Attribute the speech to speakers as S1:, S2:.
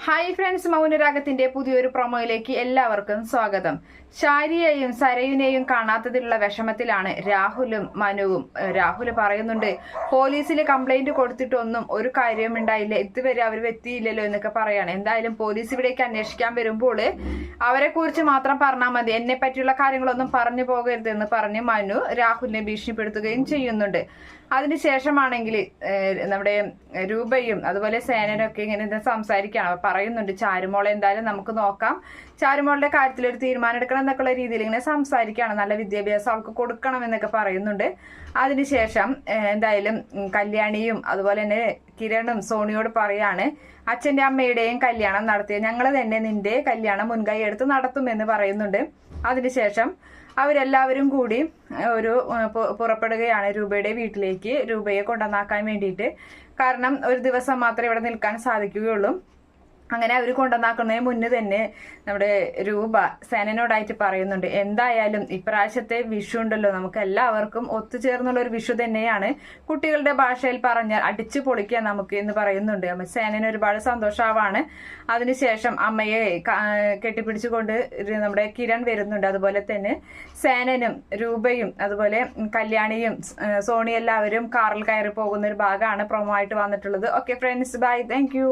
S1: Hi friends, മൗനരാഗത്തിന്റെ പുതിയൊരു പ്രൊമോയിലേക്ക് എല്ലാവർക്കും സ്വാഗതം. ഷാരിയെയും സരയുനെയും കാണാത്തതിലുള്ള വിഷമത്തിലാണ് രാഹുലും മനുവും. രാഹുൽ പറയുന്നുണ്ട്, പോലീസിൽ കംപ്ലൈന്റ് കൊടുത്തിട്ടൊന്നും ഒരു കാര്യം ഉണ്ടായില്ല, ഇതുവരെ അവർ എത്തിയില്ലല്ലോ എന്നൊക്കെ പറയാണ്. എന്തായാലും പോലീസ് ഇവിടേക്ക് അന്വേഷിക്കാൻ വരുമ്പോൾ അവരെ കുറിച്ച് മാത്രം പറഞ്ഞാൽ മതി, എന്നെ പറ്റിയുള്ള കാര്യങ്ങളൊന്നും പറഞ്ഞു പോകരുത് എന്ന് പറഞ്ഞ് മനു രാഹുലിനെ ഭീഷണിപ്പെടുത്തുകയും ചെയ്യുന്നുണ്ട്. അതിനുശേഷമാണെങ്കിൽ നമ്മുടെ രൂപയും അതുപോലെ സേനനൊക്കെ ഇങ്ങനെ സംസാരിക്കുകയാണ്. പറയുന്നുണ്ട്, ചാരുമോളെ എന്തായാലും നമുക്ക് നോക്കാം, ചാരുമോളുടെ കാര്യത്തിൽ ഒരു തീരുമാനം എടുക്കണം എന്നൊക്കെയുള്ള രീതിയിൽ ഇങ്ങനെ സംസാരിക്കുകയാണ്. നല്ല വിദ്യാഭ്യാസം അവൾക്ക് കൊടുക്കണം എന്നൊക്കെ പറയുന്നുണ്ട്. അതിനുശേഷം എന്തായാലും കല്യാണിയും അതുപോലെ തന്നെ കിരണും സോണിയോട് പറയാണ്, അച്ഛന്റെ അമ്മയുടെയും കല്യാണം നടത്തിയ ഞങ്ങൾ തന്നെ നിന്റെ കല്യാണം മുൻകൈ എടുത്ത് നടത്തുമെന്ന് പറയുന്നുണ്ട്. അതിനുശേഷം അവരെല്ലാവരും കൂടി പുറപ്പെടുകയാണ് രൂപയുടെ വീട്ടിലേക്ക്, രൂപയെ കൊണ്ടുവന്നാക്കാൻ വേണ്ടിയിട്ട്. കാരണം ഒരു ദിവസം മാത്രമേ ഇവിടെ നിൽക്കാൻ സാധിക്കുകയുള്ളൂ. അങ്ങനെ അവർ കൊണ്ടുവന്നാക്കുന്നതിന് മുന്നേ തന്നെ നമ്മുടെ രൂപ സേനനോടായിട്ട് പറയുന്നുണ്ട്, എന്തായാലും ഇപ്രാവശ്യത്തെ വിഷു ഉണ്ടല്ലോ, നമുക്ക് എല്ലാവർക്കും ഒത്തുചേർന്നുള്ള ഒരു വിഷു തന്നെയാണ്. കുട്ടികളുടെ ഭാഷയിൽ പറഞ്ഞാൽ അടിച്ചു പൊളിക്കാൻ നമുക്ക് എന്ന് പറയുന്നുണ്ട്. സേനന് ഒരുപാട് സന്തോഷാവാണ്. അതിനുശേഷം അമ്മയെ കെട്ടിപ്പിടിച്ചുകൊണ്ട് നമ്മുടെ കിരൺ വരുന്നുണ്ട്. അതുപോലെ തന്നെ സേനനും രൂപയും അതുപോലെ കല്യാണിയും സോണി എല്ലാവരും കാറിൽ കയറി പോകുന്ന ഒരു ഭാഗമാണ് പ്രൊമോ ആയിട്ട് വന്നിട്ടുള്ളത്. Okay friends, bye, thank U.